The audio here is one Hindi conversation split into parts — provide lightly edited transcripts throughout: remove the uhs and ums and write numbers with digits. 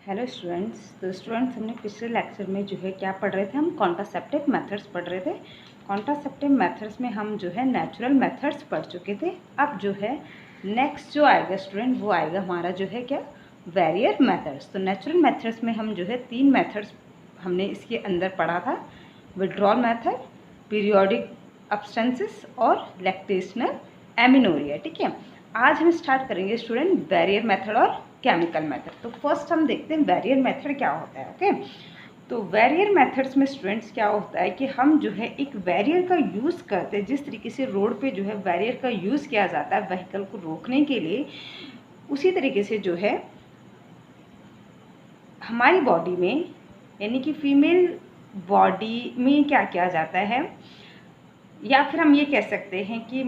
Hello students. तो स्टूडेंट्स, हमने पिछले लेक्चर में जो है क्या पढ़ रहे थे, हम कॉन्ट्रासेप्टिव मेथड्स पढ़ रहे थे। कॉन्ट्रासेप्टिव मेथड्स में हम जो है नेचुरल मेथड्स पढ़ चुके थे। अब जो है नेक्स्ट जो आएगा स्टूडेंट, वो आएगा हमारा जो है क्या, वेरियर मेथड्स। तो नेचुरल मेथड्स में हम जो है 3 मेथड्स हमने इसके अंदर पढ़ा था, विड्रॉल मेथड, पीरियोडिक अब्सटेंसेस और लैक्टेशनल एमिनोरिया। ठीक है, आज हम स्टार्ट करेंगे स्टूडेंट बैरियर मेथड और केमिकल मेथड। तो फर्स्ट हम देखते हैं बैरियर मेथड क्या होता है। ओके, तो बैरियर मेथड्स में स्टूडेंट्स क्या होता है कि हम जो है एक बैरियर का यूज़ करते हैं। जिस तरीके से रोड पे जो है बैरियर का यूज़ किया जाता है व्हीकल को रोकने के लिए, उसी तरीके से जो है हमारी बॉडी में, यानी कि फीमेल बॉडी में क्या किया जाता है, या फिर हम ये कह सकते हैं कि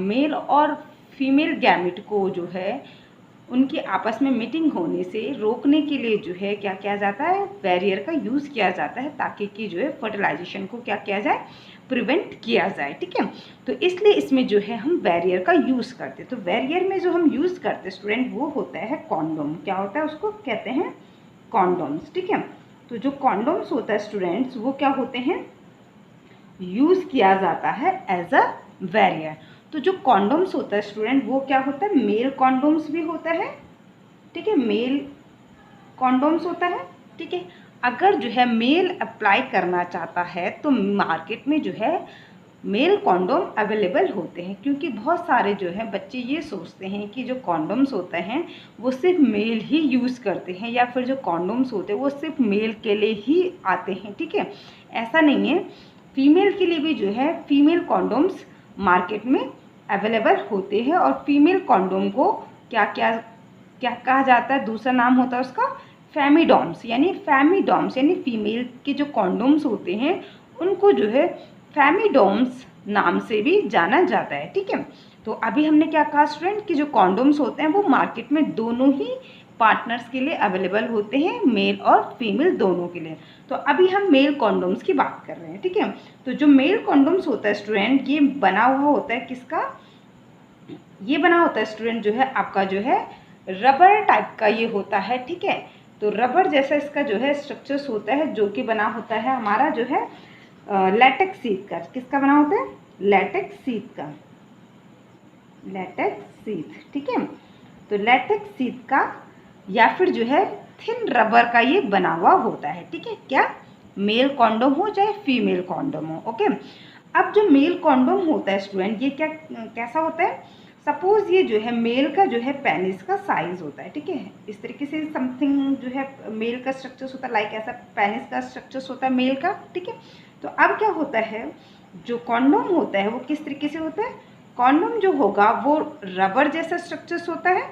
मेल और फीमेल गैमेट को जो है उनकी आपस में मीटिंग होने से रोकने के लिए जो है क्या किया जाता है, बैरियर का यूज़ किया जाता है, ताकि कि जो है फर्टिलाइजेशन को क्या किया जाए, प्रिवेंट किया जाए। ठीक है, तो इसलिए इसमें जो है हम बैरियर का यूज़ करते हैं। तो बैरियर में जो हम यूज़ करते हैं स्टूडेंट, वो होता है कॉन्डोम। क्या होता है, उसको कहते हैं कॉन्डोम्स। ठीक है, तो जो कॉन्डोम्स होता है स्टूडेंट्स, वो क्या होते हैं, यूज़ किया जाता है एज अ बैरियर। तो जो कॉन्डोम्स होता है स्टूडेंट, वो क्या होता है, मेल कॉन्डोम्स भी होता है। ठीक है, मेल कॉन्डोम्स होता है। ठीक है, अगर जो है मेल अप्लाई करना चाहता है तो मार्केट में जो है मेल कॉन्डोम अवेलेबल होते हैं, क्योंकि बहुत सारे जो है बच्चे ये सोचते हैं कि जो कॉन्डोम्स होते हैं वो सिर्फ मेल ही यूज़ करते हैं, या फिर जो कॉन्डोम्स होते हैं वो सिर्फ मेल के लिए ही आते हैं। ठीक है, ऐसा नहीं है, फीमेल के लिए भी जो है फीमेल कॉन्डोम्स मार्केट में अवेलेबल होते हैं। और फीमेल कॉन्डोम को क्या क्या क्या कहा जाता है, दूसरा नाम होता है उसका फेमिडॉम्स, यानी फीमेल के जो कॉन्डोम्स होते हैं उनको जो है फेमिडॉम्स नाम से भी जाना जाता है। ठीक है, तो अभी हमने क्या कहा स्टूडेंट कि जो कॉन्डोम्स होते हैं वो मार्केट में दोनों ही पार्टनर्स के लिए अवेलेबल होते हैं, मेल और फीमेल दोनों के लिए। तो अभी हम मेल कॉन्डोम्स की बात कर रहे हैं। ठीक है, तो जो मेल कॉन्डोम्स होता है स्टूडेंट, ये बना हुआ होता है किसका, ये बना होता है स्टूडेंट जो है आपका जो है रबर टाइप का ये होता है। ठीक है, तो रबर जैसा इसका जो है स्ट्रक्चर्स होता है, जो कि बना होता है हमारा जो है लैटेक्स शीट का। किसका बना होता है, लैटेक्स शीट का, लैटेक्स शीट। ठीक है, तो लैटेक्स शीट का या फिर जो है थिन रबर का ये बना हुआ होता है। ठीक है, क्या मेल कॉन्डोम हो चाहे फीमेल कॉन्डोम हो। ओके, अब जो मेल कॉन्डोम होता है स्टूडेंट, ये क्या कैसा होता है, सपोज ये जो है मेल का जो है पेनिस का साइज होता है। ठीक है, इस तरीके से समथिंग जो है मेल का स्ट्रक्चर्स होता है, लाइक ऐसा पेनिस का स्ट्रक्चर्स होता है मेल का। ठीक है, तो अब क्या होता है, जो कॉन्डोम होता है वो किस तरीके से होता है, कॉन्डोम जो होगा वो रबर जैसा स्ट्रक्चर्स होता है,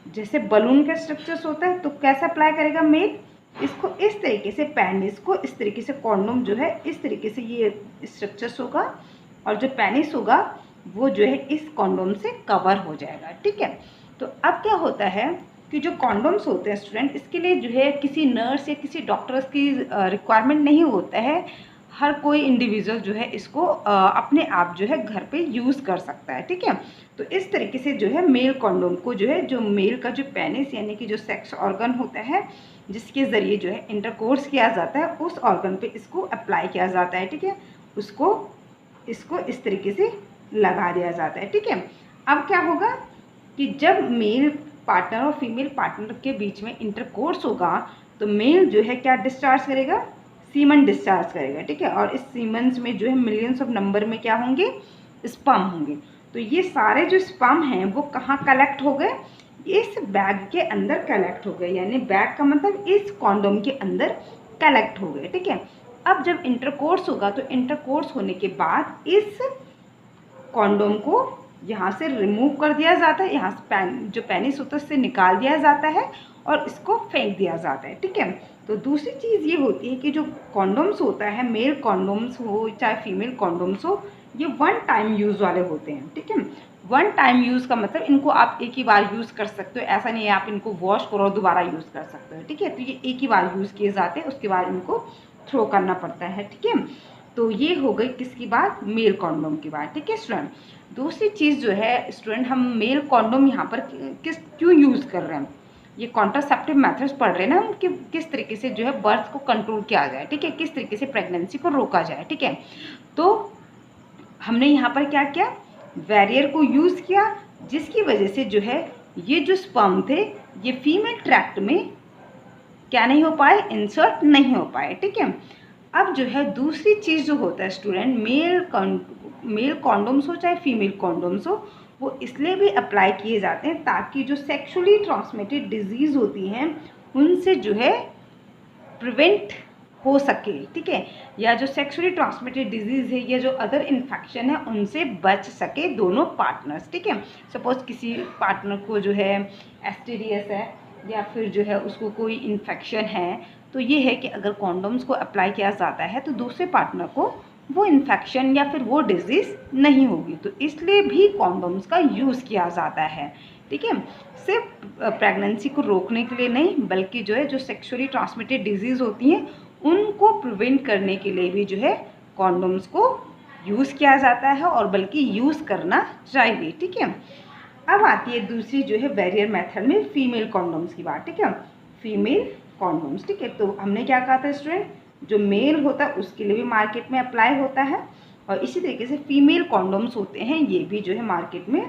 जैसे बलून का स्ट्रक्चर्स होता है। तो कैसे अप्लाई करेगा मेल, इसको इस तरीके से, पेनिस को इस तरीके से, कॉन्डोम जो है इस तरीके से ये स्ट्रक्चर्स होगा, और जो पेनिस होगा वो जो है इस कॉन्डोम से कवर हो जाएगा। ठीक है, तो अब क्या होता है कि जो कॉन्डोम्स होते हैं स्टूडेंट, इसके लिए जो है किसी नर्स या किसी डॉक्टर्स की रिक्वायरमेंट नहीं होता है। हर कोई इंडिविजुअल जो है इसको अपने आप जो है घर पे यूज़ कर सकता है। ठीक है, तो इस तरीके से जो है मेल कॉन्डोम को जो है, जो मेल का जो पेनिस यानी कि जो सेक्स ऑर्गन होता है जिसके ज़रिए जो है इंटरकोर्स किया जाता है, उस ऑर्गन पे इसको अप्लाई किया जाता है। ठीक है, उसको इसको इस तरीके से लगा दिया जाता है। ठीक है, अब क्या होगा कि जब मेल पार्टनर और फीमेल पार्टनर के बीच में इंटरकोर्स होगा तो मेल जो है क्या डिस्चार्ज करेगा, सीमन डिस्चार्ज करेगा। ठीक है, और इस सीमन्स में जो है मिलियंस ऑफ नंबर में क्या होंगे, स्पर्म होंगे। तो ये सारे जो स्पर्म हैं वो कहाँ कलेक्ट हो गए, इस बैग के अंदर कलेक्ट हो गए, यानी बैग का मतलब इस कॉन्डोम के अंदर कलेक्ट हो गए। ठीक है, अब जब इंटरकोर्स होगा तो इंटरकोर्स होने के बाद इस कॉन्डोम को यहाँ से रिमूव कर दिया जाता है, यहाँ से जो पेनिस होता है उससे निकाल दिया जाता है और इसको फेंक दिया जाता है। ठीक है, तो दूसरी चीज़ ये होती है कि जो कॉन्डोम्स होता है, मेल कॉन्डोम्स हो चाहे फीमेल कॉन्डोम्स हो, ये वन टाइम यूज़ वाले होते हैं। ठीक है, वन टाइम यूज़ का मतलब इनको आप एक ही बार यूज़ कर सकते हो, ऐसा नहीं है आप इनको वॉश करो और दोबारा यूज़ कर सकते हो। ठीक है, तो ये एक ही बार यूज़ किए जाते हैं, उसके बाद इनको थ्रो करना पड़ता है। ठीक है, तो ये हो गई किसकी बात, मेल कॉन्डोम की बात। ठीक है स्टूडेंट, दूसरी चीज़ जो है स्टूडेंट, हम मेल कॉन्डोम यहाँ पर क्यों यूज़ कर रहे हैं, ये कॉन्ट्रासेप्टिव मेथड्स पढ़ रहे हैं ना हम कि किस तरीके से जो है बर्थ को कंट्रोल किया जाए, ठीक है, किस तरीके से प्रेगनेंसी को रोका जाए, ठीक है। तो हमने यहाँ पर क्या किया, बैरियर को यूज़ किया, जिसकी वजह से जो है ये जो स्पर्म थे ये फीमेल ट्रैक्ट में क्या नहीं हो पाए, इंसर्ट नहीं हो पाए, ठीक है। अब जो है दूसरी चीज़ जो होता है स्टूडेंट, मेल कॉन्डोम्स हो चाहे फीमेल कॉन्डोम्स हो, वो इसलिए भी अप्लाई किए जाते हैं ताकि जो सेक्सुअली ट्रांसमिटेड डिजीज़ होती हैं उनसे जो है प्रिवेंट हो सके, ठीक है, या जो सेक्सुअली ट्रांसमिटेड डिजीज़ है या जो अदर इन्फेक्शन है उनसे बच सके दोनों पार्टनर्स, ठीक है। सपोज किसी पार्टनर को जो है एसटीडीएस है या फिर जो है उसको कोई इन्फेक्शन है, तो ये है कि अगर कॉन्डोम्स को अप्लाई किया जाता है तो दूसरे पार्टनर को वो इन्फेक्शन या फिर वो डिजीज़ नहीं होगी, तो इसलिए भी कॉन्डोम्स का यूज़ किया जाता है, ठीक है। सिर्फ प्रेगनेंसी को रोकने के लिए नहीं, बल्कि जो है जो सेक्सुअली ट्रांसमिटेड डिजीज़ होती हैं उनको प्रिवेंट करने के लिए भी जो है कॉन्डोम्स को यूज़ किया जाता है, और बल्कि यूज़ करना चाहिए, ठीक है। अब आती है दूसरी जो है बैरियर मेथड में फीमेल कॉन्डोम्स की बात, ठीक है, फीमेल कॉन्डोम्स, ठीक है। तो हमने क्या कहा था स्टूडेंट, जो मेल होता है उसके लिए भी मार्केट में अप्लाई होता है, और इसी तरीके से फीमेल कॉन्डोम्स होते हैं ये भी जो है मार्केट में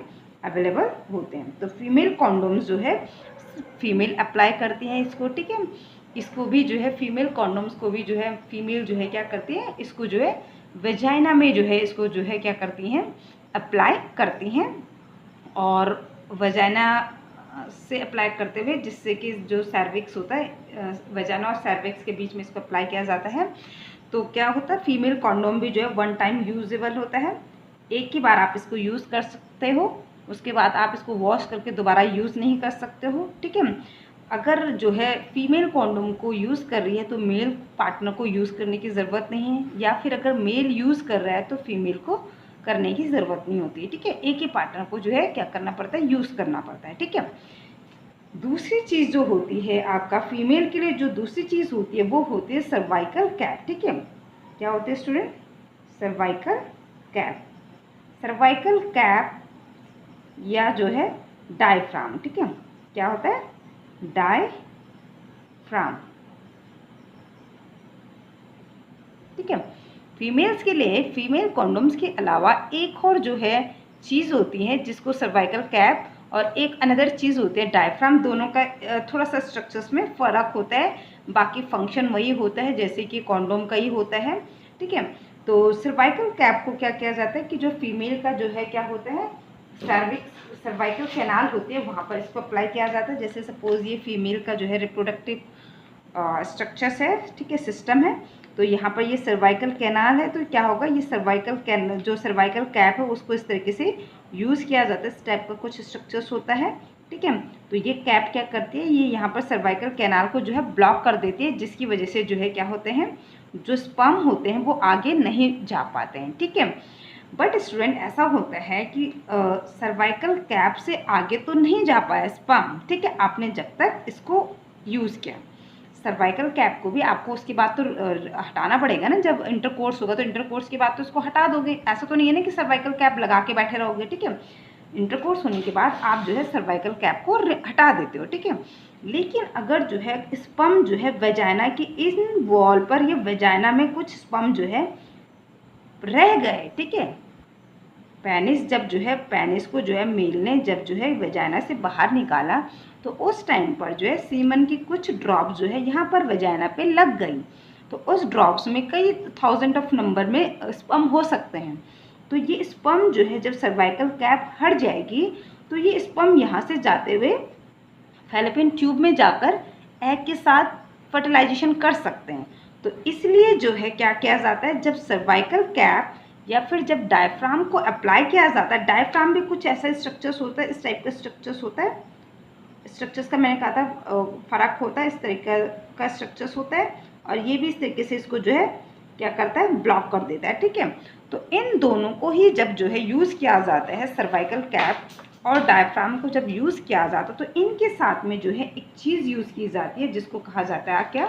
अवेलेबल होते हैं। तो फीमेल कॉन्डोम्स जो है फीमेल अप्लाई करती हैं इसको, ठीक है। इसको भी जो है फीमेल कॉन्डोम्स को भी जो है फीमेल जो है क्या करती है, इसको जो है वेजाइना में जो है इसको जो है क्या करती हैं, अप्लाई करती हैं, और वजाना से अप्लाई करते हुए जिससे कि जो सर्विक्स होता है वजाना और सर्विक्स के बीच में इसको अप्लाई किया जाता है। तो क्या होता है, फीमेल कॉन्डोम भी जो है वन टाइम यूजेबल होता है, एक ही बार आप इसको यूज़ कर सकते हो, उसके बाद आप इसको वॉश करके दोबारा यूज़ नहीं कर सकते हो, ठीक है। अगर जो है फीमेल कॉन्डोम को यूज़ कर रही है तो मेल पार्टनर को यूज़ करने की ज़रूरत नहीं है, या फिर अगर मेल यूज़ कर रहा है तो फीमेल को करने की ज़रूरत नहीं होती है, ठीक है। एक ही पार्टनर को जो है क्या करना पड़ता है, यूज़ करना पड़ता है, ठीक है। दूसरी चीज़ जो होती है आपका फीमेल के लिए, जो दूसरी चीज़ होती है वो होती है सर्वाइकल कैप, ठीक है। क्या होते हैं student, cervical cap, cervical cap या जो है डायफ्राम, ठीक है। क्या होता है, डायफ्राम, ठीक है। फीमेल्स के लिए फीमेल कॉन्डोम्स के अलावा एक और जो है चीज़ होती है जिसको सर्वाइकल कैप और एक अनदर चीज़ होती है डायफ्राम, दोनों का थोड़ा सा स्ट्रक्चर्स में फ़र्क होता है, बाकी फंक्शन वही होता है जैसे कि कॉन्डोम का ही होता है, ठीक है। तो सर्वाइकल कैप को क्या किया जाता है कि जो फीमेल का जो है क्या होता है, सर्वाइकल कैनाल होती है वहाँ पर इसको अप्लाई किया जाता है। जैसे सपोज ये फीमेल का जो है रिप्रोडक्टिव स्ट्रक्चर्स है, ठीक है, सिस्टम है, तो यहाँ पर ये सर्वाइकल कैनाल है, तो क्या होगा, ये सर्वाइकल कैनाल जो सर्वाइकल कैप है उसको इस तरीके से यूज़ किया जाता है, इस टाइप का कुछ स्ट्रक्चर्स होता है, ठीक है। तो ये कैप क्या करती है, ये यहाँ पर सर्वाइकल कैनाल को जो है ब्लॉक कर देती है, जिसकी वजह से जो है क्या होते हैं, जो स्पर्म होते हैं वो आगे नहीं जा पाते हैं, ठीक है। बट स्टूडेंट ऐसा होता है कि सर्वाइकल कैप से आगे तो नहीं जा पाया स्पर्म, ठीक है, आपने जब तक इसको यूज़ किया। सर्वाइकल कैप को भी आपको उसके बाद तो हटाना पड़ेगा ना, जब इंटरकोर्स होगा तो इंटरकोर्स के बाद तो उसको हटा दोगे, ऐसा तो नहीं है ना कि सर्वाइकल कैप लगा के बैठे रहोगे, ठीक है। इंटरकोर्स होने के बाद आप जो है सर्वाइकल कैप को हटा देते हो, ठीक है। लेकिन अगर जो है स्पर्म जो है वेजाइना की इन वॉल पर, ये वेजाइना में कुछ स्पर्म जो है रह गए, ठीक है, पेनिस जब जो है पेनिस को जो है मेल ने जब जो है वेजाइना से बाहर निकाला तो उस टाइम पर जो है सीमन की कुछ ड्रॉप्स जो है यहाँ पर वेजाइना पे लग गई, तो उस ड्रॉप्स में कई थाउजेंड ऑफ नंबर में स्पर्म हो सकते हैं। तो ये स्पर्म जो है जब सर्वाइकल कैप हट जाएगी तो ये स्पर्म यहाँ से जाते हुए फैलोपियन ट्यूब में जाकर एग के साथ फर्टिलाइजेशन कर सकते हैं। तो इसलिए जो है क्या किया जाता है, जब सर्वाइकल कैप या फिर जब डायफ्राम को अप्लाई किया जाता है, डायफ्राम भी कुछ ऐसा स्ट्रक्चर्स होता है, इस टाइप का स्ट्रक्चर्स होता है, स्ट्रक्चर्स का मैंने कहा था फ़र्क होता है, इस तरीके का स्ट्रक्चर्स होता है, और ये भी इस तरीके से इसको जो है क्या करता है, ब्लॉक कर देता है, ठीक है। तो इन दोनों को ही जब जो है यूज़ किया जाता है, सर्वाइकल कैप और डायफ्राम को जब यूज़ किया जाता है तो इनके साथ में जो है एक चीज़ यूज़ की जाती है जिसको कहा जाता है क्या,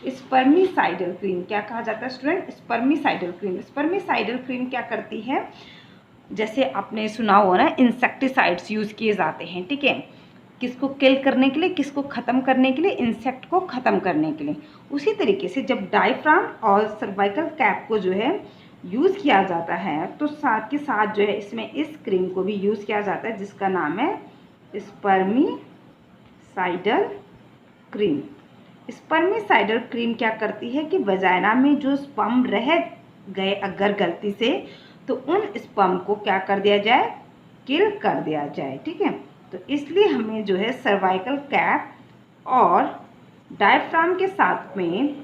स्पर्मिसाइडल क्रीम। क्या कहा जाता है student, spermicidal cream. Spermicidal cream क्या करती है, जैसे आपने सुना हो ना इंसेक्टिसाइड्स यूज़ किए जाते हैं, ठीक है, किसको किल करने के लिए, किसको ख़त्म करने के लिए, इंसेक्ट को ख़त्म करने के लिए। उसी तरीके से जब डायफ्राम और सर्वाइकल कैप को जो है यूज़ किया जाता है तो साथ के साथ जो है इसमें इस क्रीम को भी यूज़ किया जाता है जिसका नाम है स्पर्मिसाइडल क्रीम। स्पर्मिसाइडल क्रीम क्या करती है कि वजाइना में जो स्पर्म रह गए अगर गलती से, तो उन स्पर्म को क्या कर दिया जाए, किल कर दिया जाए। ठीक है, तो इसलिए हमें जो है सर्वाइकल कैप और डायफ्राम के साथ में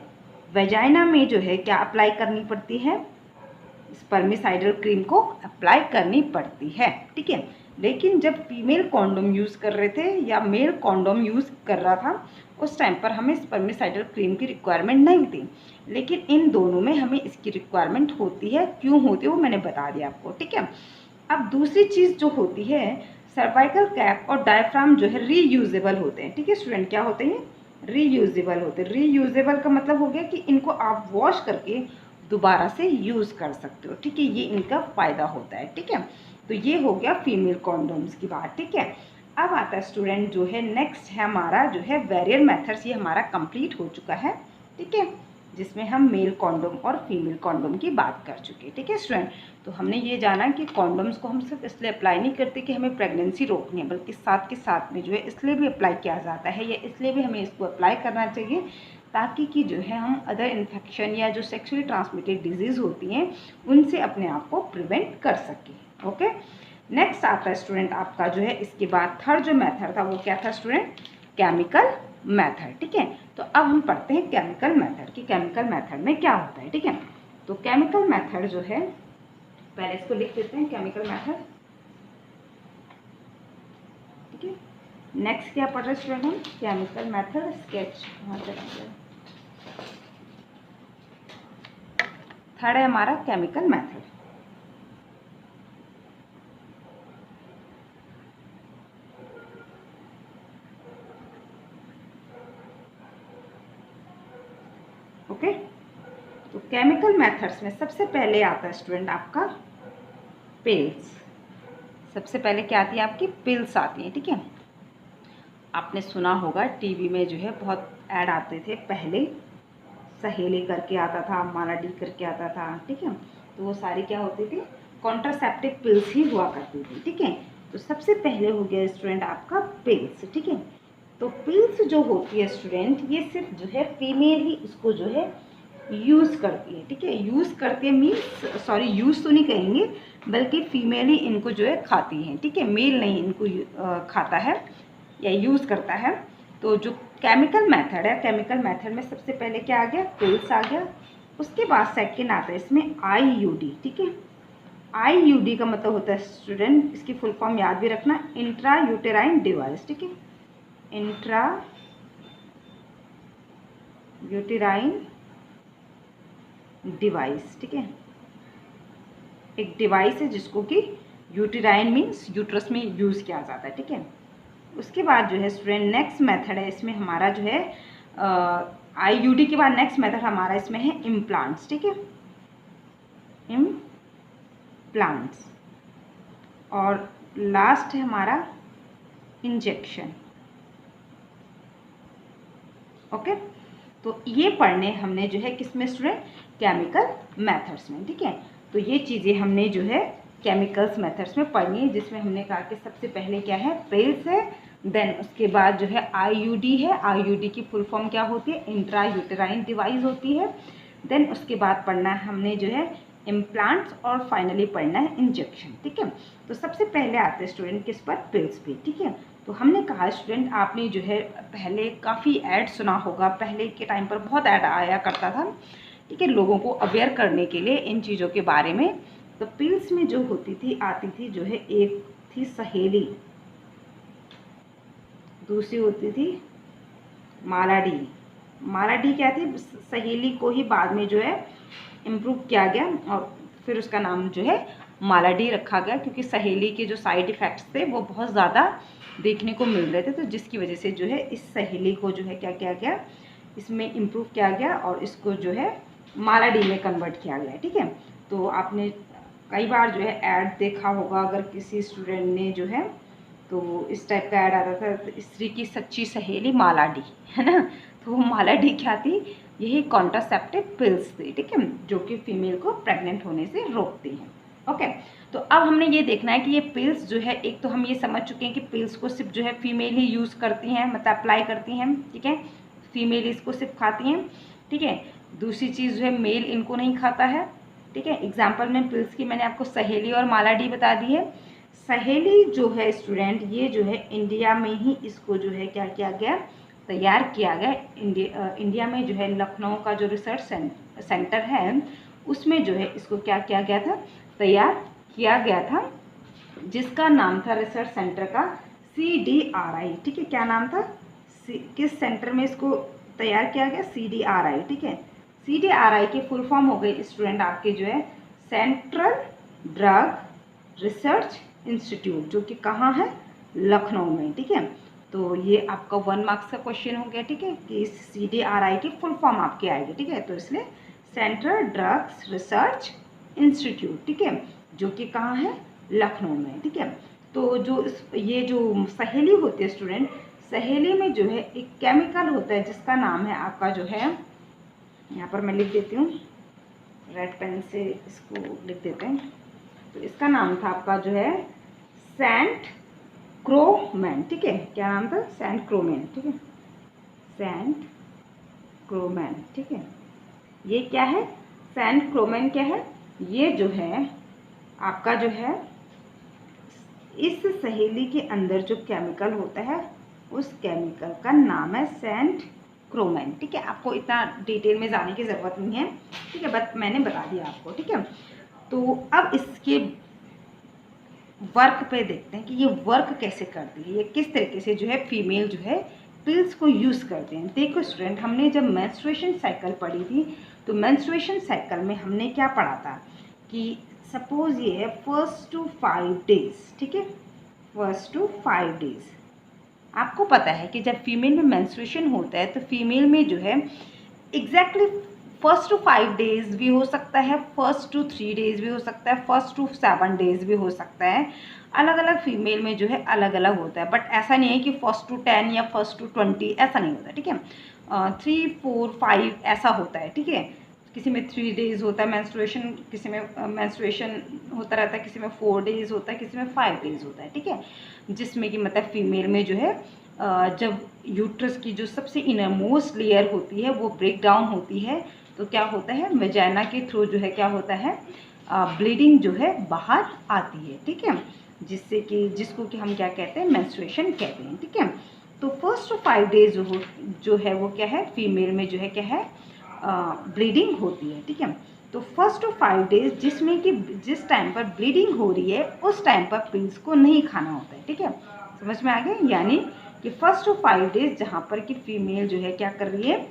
वजाइना में जो है क्या अप्लाई करनी पड़ती है, स्पर्मिसाइडल क्रीम को अप्लाई करनी पड़ती है। ठीक है, लेकिन जब फीमेल कॉन्डोम यूज़ कर रहे थे या मेल कॉन्डोम यूज़ कर रहा था उस टाइम पर हमें स्पर्मिसाइडल क्रीम की रिक्वायरमेंट नहीं थी, लेकिन इन दोनों में हमें इसकी रिक्वायरमेंट होती है। क्यों होती है वो मैंने बता दिया आपको। ठीक है, अब दूसरी चीज़ जो होती है, सर्वाइकल कैप और डायफ्राम जो है रीयूजेबल होते हैं। ठीक है स्टूडेंट, क्या होते हैं, रीयूजेबल होते हैं। रीयूजेबल का मतलब हो गया कि इनको आप वॉश करके दोबारा से यूज़ कर सकते हो। ठीक है, ये इनका फ़ायदा होता है। ठीक है, तो ये हो गया फीमेल कॉन्डोम्स की बात। ठीक है, अब आता है स्टूडेंट जो है नेक्स्ट है हमारा जो है वेरियर मेथड्स। ये हमारा कंप्लीट हो चुका है। ठीक है, जिसमें हम मेल कॉन्डोम और फीमेल कॉन्डोम की बात कर चुके हैं। ठीक है स्टूडेंट, तो हमने ये जाना कि कॉन्डोम्स को हम सिर्फ इसलिए अप्लाई नहीं करते कि हमें प्रेगनेंसी रोकनी है, बल्कि साथ के साथ में जो है इसलिए भी अप्लाई किया जाता है या इसलिए भी हमें इसको अप्लाई करना चाहिए ताकि कि जो है हम अदर इन्फेक्शन या जो सेक्सुअली ट्रांसमिटेड डिजीज़ होती हैं उनसे अपने आप को प्रिवेंट कर सकें। ओके, नेक्स्ट आता है स्टूडेंट आपका जो है इसके बाद थर्ड जो मेथड था वो क्या था स्टूडेंट, केमिकल मेथड। ठीक है, तो अब हम पढ़ते हैं केमिकल मेथड कि केमिकल मेथड में क्या होता है। ठीक है, तो केमिकल मेथड जो है पहले इसको लिख देते हैं केमिकल मेथड। ठीक है, नेक्स्ट क्या पढ़ रहे स्टूडेंट हम, केमिकल मेथड स्केच। थर्ड है हमारा केमिकल मेथड। ओके, तो केमिकल मेथड्स में सबसे पहले आता है स्टूडेंट आपका पिल्स। सबसे पहले क्या आती है आपकी, पिल्स आती हैं। ठीक है, आपने सुना होगा टीवी में जो है बहुत ऐड आते थे पहले, सहेली करके आता था, मालाडी करके आता था। ठीक है, तो वो सारी क्या होती थी, कॉन्ट्रासेप्टिव पिल्स ही हुआ करती थी। ठीक है, तो सबसे पहले हो गया स्टूडेंट आपका पिल्स। ठीक है, तो पिल्स जो होती है स्टूडेंट ये सिर्फ जो है फीमेल ही इसको जो है यूज़ करती है। ठीक है, यूज़ करती है मीन्स सॉरी यूज़ तो नहीं कहेंगे बल्कि फीमेल ही इनको जो है खाती है। ठीक है, मेल नहीं इनको खाता है या यूज़ करता है। तो जो केमिकल मेथड है, केमिकल मेथड में सबसे पहले क्या आ गया, पिल्स आ गया। उसके बाद सेकंड आता है इसमें IUD। ठीक है, IUD का मतलब होता है स्टूडेंट, इसकी फुल फॉर्म याद भी रखना, इंट्रा यूटेराइन डिवाइस। ठीक है, इंट्रा यूटेराइन डिवाइस। ठीक है, एक डिवाइस है जिसको कि यूटेराइन मीन्स यूट्रस में यूज़ किया जाता है। ठीक है, उसके बाद जो है स्टूडेंट नेक्स्ट मेथड है इसमें हमारा जो है IUD के बाद नेक्स्ट मेथड हमारा इसमें है इम्प्लांट्स। ठीक है, इम्प्लांट्स, और लास्ट है हमारा इंजेक्शन। ओके, तो ये पढ़ने हमने जो है किसमें स्टूडेंट, केमिकल मेथड्स में। ठीक है, तो ये चीज़ें हमने जो है केमिकल्स मेथड्स में पढ़नी है, जिसमें हमने कहा कि सबसे पहले क्या है, पिल्स है, देन उसके बाद जो है IUD है। IUD की फुल फॉर्म क्या होती है, इंट्रा यूटेराइन डिवाइस होती है। देन उसके बाद पढ़ना है हमने जो है इम्प्लांट्स, और फाइनली पढ़ना है इंजेक्शन। ठीक है, तो सबसे पहले आते हैं स्टूडेंट किस पर, पिल्स पे। ठीक है, तो हमने कहा स्टूडेंट आपने जो है पहले काफ़ी ऐड सुना होगा, पहले के टाइम पर बहुत ऐड आया करता था। ठीक है, लोगों को अवेयर करने के लिए इन चीज़ों के बारे में। तो पिल्स में जो होती थी आती थी जो है, एक थी सहेली, दूसरी होती थी मालाडी। मालाडी क्या थी, सहेली को ही बाद में जो है इम्प्रूव किया गया और फिर उसका नाम जो है मालाडी रखा गया, क्योंकि सहेली के जो साइड इफ़ेक्ट्स थे वो बहुत ज़्यादा देखने को मिल रहे थे, तो जिसकी वजह से जो है इस सहेली को जो है क्या किया गया, इसमें इम्प्रूव किया गया और इसको जो है मालाडी में कन्वर्ट किया गया। ठीक है, तो आपने कई बार जो है ऐड देखा होगा, अगर किसी स्टूडेंट ने जो है तो इस टाइप का ऐड आता था, स्त्री की सच्ची सहेली माला डी, है ना। तो वो माला डी क्या थी, यही कॉन्ट्रासेप्टिव पिल्स थी, ठीक है, जो कि फीमेल को प्रेग्नेंट होने से रोकती हैं। ओके, तो अब हमने ये देखना है कि ये पिल्स जो है, एक तो हम ये समझ चुके हैं कि पिल्स को सिर्फ जो है फीमेल ही यूज़ करती हैं, मतलब अप्लाई करती हैं, ठीक है, फीमेल इसको सिर्फ खाती हैं, ठीक है। दूसरी चीज़ जो है मेल इनको नहीं खाता है, ठीक है। एग्जाम्पल में पिल्स की मैंने आपको सहेली और माला डी बता दी है। सहेली जो है स्टूडेंट, ये जो है इंडिया में ही इसको जो है क्या किया गया, तैयार किया गया। इंडिया में जो है लखनऊ का जो रिसर्च सेंटर है, उसमें जो है इसको क्या किया गया था, तैयार किया गया था, जिसका नाम था रिसर्च सेंटर का CDRI, ठीक है। क्या नाम था, किस सेंटर में इसको तैयार किया गया, CDRI, ठीक है। CDRI की फुल फॉर्म हो गई स्टूडेंट आपके जो है सेंट्रल ड्रग रिसर्च इंस्टीट्यूट, जो कि कहाँ है, लखनऊ में, ठीक है। तो ये आपका 1 मार्क्स का क्वेश्चन हो गया, ठीक है, कि इस CDRI की फुल फॉर्म आपकी आएगी, ठीक है। तो इसलिए सेंट्रल ड्रग्स रिसर्च इंस्टीट्यूट, ठीक है, जो कि कहाँ है, लखनऊ में, ठीक है। तो जो ये जो सहेली होती है स्टूडेंट, सहेली में जो है एक केमिकल होता है जिसका नाम है आपका जो है, यहाँ पर मैं लिख देती हूँ, रेड पेन से इसको लिख देते हैं। तो इसका नाम था आपका जो है सेंट क्रोमैन, ठीक है। क्या नाम था, सेंट क्रोमैन, ठीक है, सेंट क्रोमैन, ठीक है। ये क्या है, सेंट क्रोमैन क्या है, ये जो है आपका जो है इस सहेली के अंदर जो केमिकल होता है, उस केमिकल का नाम है सेंट क्रोमैन, ठीक है। आपको इतना डिटेल में जाने की ज़रूरत नहीं है, ठीक है, बट मैंने बता दिया आपको, ठीक है। तो अब इसके वर्क पे देखते हैं कि ये वर्क कैसे करती है, ये किस तरीके से जो है फीमेल जो है पिल्स को यूज़ करते हैं। देखो स्टूडेंट, हमने जब मेंस्ट्रुएशन साइकिल पढ़ी थी, तो मेंस्ट्रुएशन साइकिल में हमने क्या पढ़ा था कि सपोज ये है 1 to 5 डेज, ठीक है, 1 to 5 डेज। आपको पता है कि जब फीमेल में मेंस्ट्रुएशन होता है तो फीमेल में जो है एग्जैक्टली 1 to 5 डेज भी हो सकता है, 1 to 3 डेज भी हो सकता है, 1 to 7 डेज भी हो सकता है। अलग अलग फीमेल में जो है अलग अलग होता है, बट ऐसा नहीं है कि 1 to 10 या 1 to 20, ऐसा नहीं होता, ठीक है। 3, 4, 5 ऐसा होता है, ठीक है। किसी में 3 डेज होता है मेंस्ट्रुएशन, किसी में मेंस्ट्रुएशन होता रहता है, किसी में 4 डेज होता है, किसी में 5 डेज होता है, ठीक है। जिसमें कि मतलब फीमेल में जो है जब यूट्रस की जो सबसे इनरमोस्ट लेयर होती है वो ब्रेक डाउन होती है, तो क्या होता है, वजाइना के थ्रू जो है क्या होता है, ब्लीडिंग जो है बाहर आती है, ठीक है, जिससे कि जिसको कि हम क्या कहते हैं, मेंस्ट्रुएशन कहते हैं, ठीक है। तो 1 to 5 डेज जो है वो क्या है, फीमेल में जो है क्या है, ब्लीडिंग होती है, ठीक है। तो 1 to 5 डेज जिसमें कि जिस टाइम पर ब्लीडिंग हो रही है उस टाइम पर पिल्स को नहीं खाना होता है, ठीक है, समझ में आ गया। यानी कि 1 to 5 डेज जहाँ पर कि फीमेल जो है क्या कर रही है,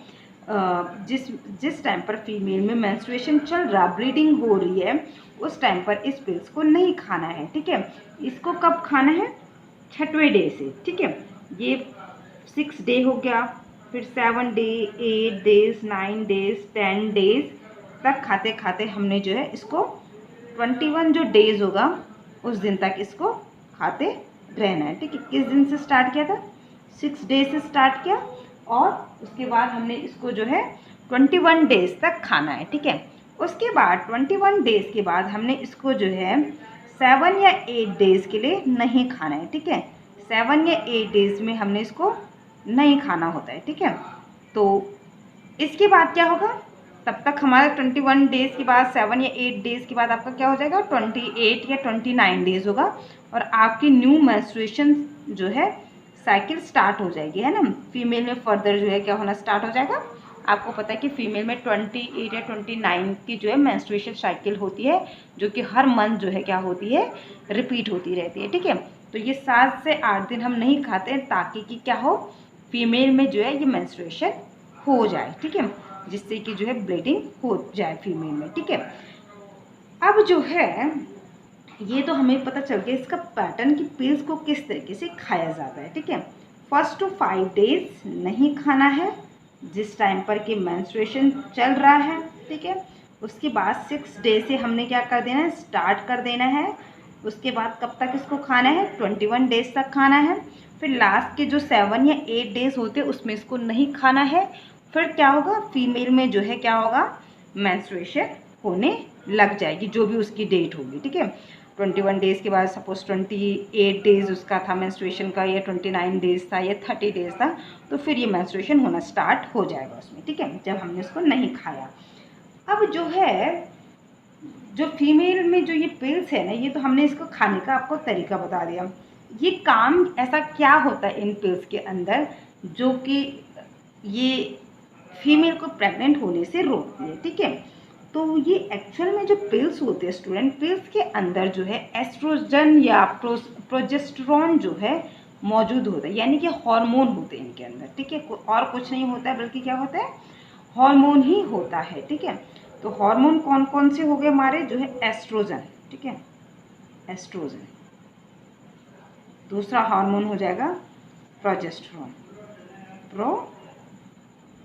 जिस टाइम पर फीमेल में मेंस्ट्रुएशन चल रहा, ब्लीडिंग हो रही है, उस टाइम पर इस पिल्स को नहीं खाना है, ठीक है। इसको कब खाना है, 6वें डे से, ठीक है। ये 6 डे हो गया, फिर 7 डे, 8 डेज, 9 डेज, 10 डेज तक खाते खाते हमने जो है इसको 21 जो डेज होगा उस दिन तक इसको खाते रहना है, ठीक है। किस दिन से स्टार्ट किया था, 6 डे से स्टार्ट किया, और उसके बाद हमने इसको जो है 21 डेज तक खाना है, ठीक है। उसके बाद 21 डेज के बाद हमने इसको जो है 7 या 8 डेज के लिए नहीं खाना है, ठीक है। 7 या 8 डेज में हमने इसको नहीं खाना होता है, ठीक है। तो इसके बाद क्या होगा, तब तक हमारा 21 डेज़ के बाद 7 या 8 डेज़ के बाद आपका क्या हो जाएगा, 28 या 29 डेज़ होगा, और आपकी न्यू मेंस्ट्रुएशन जो है साइकिल स्टार्ट हो जाएगी, है ना। फीमेल में फर्दर जो है क्या होना स्टार्ट हो जाएगा, आपको पता है कि फीमेल में 28 या 29 की जो है मेंस्ट्रुएशन साइकिल होती है, जो कि हर मंथ जो है क्या होती है, रिपीट होती रहती है, ठीक है। तो ये 7 से 8 दिन हम नहीं खाते हैं ताकि कि क्या हो, फीमेल में जो है ये मेंस्ट्रुएशन हो जाए, ठीक है, जिससे कि जो है ब्लीडिंग हो जाए फीमेल में, ठीक है। अब जो है ये तो हमें पता चल गया इसका पैटर्न कि पिल्स को किस तरीके से खाया जाता है, ठीक है। 1 to 5 डेज नहीं खाना है जिस टाइम पर कि मेंस्ट्रुएशन चल रहा है, ठीक है। उसके बाद 6 डे से हमने क्या कर देना है, स्टार्ट कर देना है, उसके बाद कब तक इसको खाना है, 21 डेज तक खाना है। फिर लास्ट के जो 7 या 8 डेज होते हैं उसमें इसको नहीं खाना है। फिर क्या होगा, फीमेल में जो है क्या होगा, मेंस्ट्रुएशन होने लग जाएगी, जो भी उसकी डेट होगी, ठीक है। 21 डेज़ के बाद सपोज 28 डेज़ उसका था मेंस्ट्रुएशन का, या 29 डेज़ था, या 30 डेज़ था, तो फिर ये मेंस्ट्रुएशन होना स्टार्ट हो जाएगा उसमें, ठीक है, जब हमने उसको नहीं खाया। अब जो है, जो फीमेल में जो ये पिल्स है ना, ये तो हमने इसको खाने का आपको तरीका बता दिया। ये काम ऐसा क्या होता है इन पिल्स के अंदर जो कि ये फीमेल को प्रेग्नेंट होने से रोकती है, ठीक है। तो ये एक्चुअल में जो पिल्स होते हैं स्टूडेंट, पिल्स के अंदर जो है एस्ट्रोजन या प्रोजेस्टेरॉन जो है मौजूद होता है, यानी कि हार्मोन होते हैं इनके अंदर, ठीक है। और कुछ नहीं होता है, बल्कि क्या होता है, हार्मोन ही होता है, ठीक है। तो हार्मोन कौन कौन से हो गए हमारे, जो है एस्ट्रोजन, ठीक है, एस्ट्रोजन। दूसरा हार्मोन हो जाएगा प्रोजेस्टेरॉन,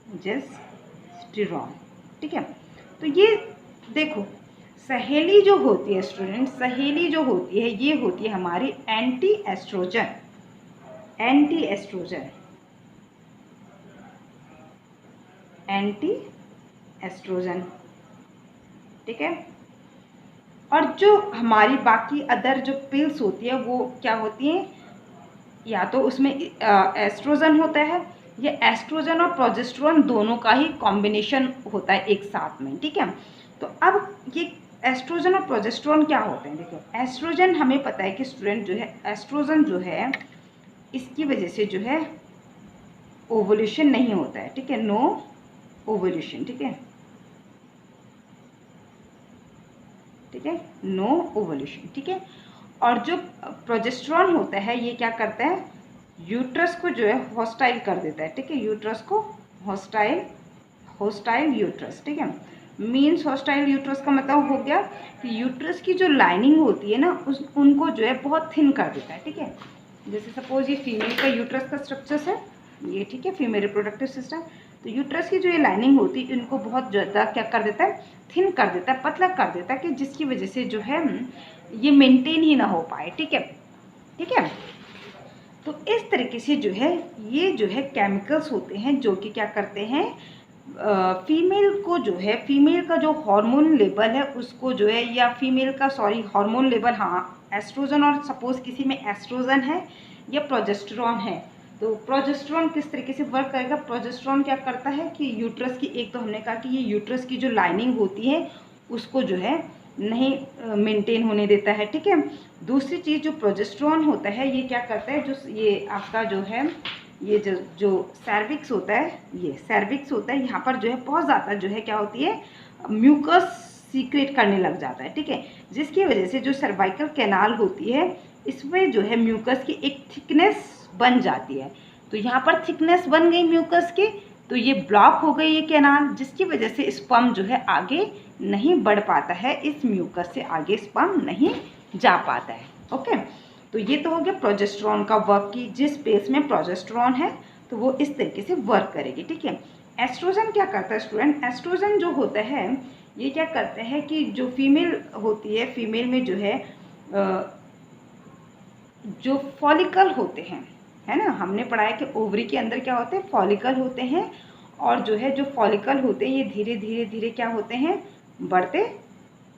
प्रोजेस्टेरॉन, ठीक है। तो ये देखो, सहेली जो होती है स्टूडेंट, सहेली जो होती है ये होती है हमारी anti oestrogen, anti oestrogen, anti oestrogen, ठीक है। और जो हमारी बाकी अदर जो पिल्स होती है वो क्या होती हैं, या तो उसमें एस्ट्रोजन होता है, या एस्ट्रोजन और प्रोजेस्टेरॉन दोनों का ही कॉम्बिनेशन होता है एक साथ में, ठीक है। तो अब ये एस्ट्रोजन और प्रोजेस्टेरॉन क्या होते हैं, देखो एस्ट्रोजन हमें पता है कि स्टूडेंट जो है, एस्ट्रोजन जो है इसकी वजह से जो है ओवुलेशन नहीं होता है, ठीक है, नो ओवुलेशन, ठीक है, ठीक है, नो ओवुलेशन, ठीक है। और जो प्रोजेस्टेरॉन होता है ये क्या करता है, यूट्रस को जो है हॉस्टाइल कर देता है, ठीक है, यूट्रस को हॉस्टाइल, हॉस्टाइल यूट्रस, ठीक है। मीन्स हॉस्टाइल यूट्रस का मतलब हो गया कि यूट्रस की जो लाइनिंग होती है ना उनको जो है बहुत थिन कर देता है, ठीक है। जैसे सपोज ये फीमेल का यूट्रस का स्ट्रक्चर है ये, ठीक है, फीमेल रिप्रोडक्टिव सिस्टम। तो यूट्रस की जो ये लाइनिंग होती है इनको बहुत ज़्यादा क्या कर देता है, थिन कर देता है, पतला कर देता है, कि जिसकी वजह से जो है ये मेंटेन ही ना हो पाए, ठीक है, ठीक है। तो इस तरीके से जो है ये जो है केमिकल्स होते हैं जो कि क्या करते हैं, फीमेल को जो है, फीमेल का जो हार्मोन लेवल है उसको जो है, या फीमेल का सॉरी हार्मोन लेवल, हाँ एस्ट्रोजन, और सपोज किसी में एस्ट्रोजन है या प्रोजेस्टेरॉन है, तो प्रोजेस्टेरॉन किस तरीके से वर्क करेगा, प्रोजेस्टेरॉन क्या करता है कि यूट्रस की, एक तो हमने कहा कि ये यूट्रस की जो लाइनिंग होती है उसको जो है नहीं मेंटेन होने देता है, ठीक है। दूसरी चीज़ जो प्रोजेस्टेरॉन होता है ये क्या करता है, जो ये आपका जो है ये जो सर्विक्स होता है, ये सर्विक्स होता है, यहाँ पर जो है बहुत ज़्यादा जो है क्या होती है, म्यूकस सीक्रेट करने लग जाता है, ठीक है, जिसकी वजह से जो सर्वाइकल कैनाल होती है इसमें जो है म्यूकस की एक थिकनेस बन जाती है। तो यहाँ पर थिकनेस बन गई म्यूकस की, तो ये ब्लॉक हो गई ये कैनाल, जिसकी वजह से स्पर्म जो है आगे नहीं बढ़ पाता है, इस म्यूकस से आगे स्पर्म नहीं जा पाता है, ओके। तो ये तो हो गया प्रोजेस्टेरॉन का वर्क, की जिस स्पेस में प्रोजेस्टेरॉन है तो वो इस तरीके से वर्क करेगी, ठीक है। एस्ट्रोजन क्या करता है स्टूडेंट, एस्ट्रोजन जो होता है ये क्या करते हैं कि जो फीमेल होती है, फीमेल में जो है जो फॉलिकल होते हैं, है ना, हमने पढ़ा है कि ओवरी के अंदर क्या होते हैं, फॉलिकल होते हैं, और जो है जो फॉलिकल होते हैं ये धीरे धीरे धीरे क्या होते हैं, बढ़ते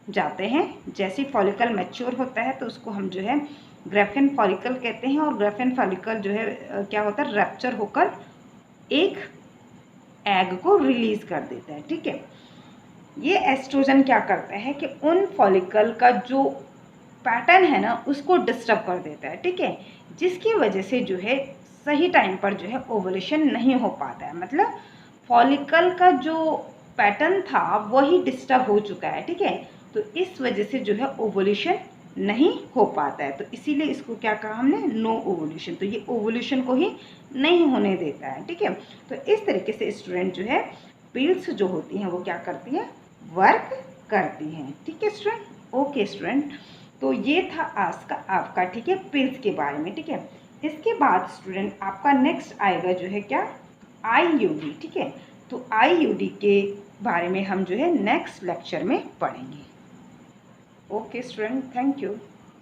जाते हैं। जैसे फॉलिकल मैच्योर होता है तो उसको हम जो है ग्रेफिन फॉलिकल कहते हैं, और ग्रेफिन फॉलिकल जो है क्या होता है, रैप्चर होकर एक एग को रिलीज कर देता है, ठीक है। ये एस्ट्रोजन क्या करता है कि उन फॉलिकल का जो पैटर्न है ना उसको डिस्टर्ब कर देता है, ठीक है, जिसकी वजह से जो है सही टाइम पर जो है ओवुलेशन नहीं हो पाता है, मतलब फॉलिकल का जो पैटर्न था वही डिस्टर्ब हो चुका है, ठीक है। तो इस वजह से जो है ओवुलेशन नहीं हो पाता है, तो इसीलिए इसको क्या कहा हमने, नो ओवुलेशन। तो ये ओवुलेशन को ही नहीं होने देता है, ठीक है। तो इस तरीके से स्टूडेंट जो है पिल्स जो होती हैं वो क्या करती हैं, वर्क करती हैं, ठीक है स्टूडेंट, ओके स्टूडेंट। तो ये था आज का आपका, ठीक है, पिल्स के बारे में, ठीक है। इसके बाद स्टूडेंट आपका नेक्स्ट आएगा जो है क्या, आईयूडी, ठीक है। तो आईयूडी के बारे में हम जो है नेक्स्ट लेक्चर में पढ़ेंगे। Okay student, thank you.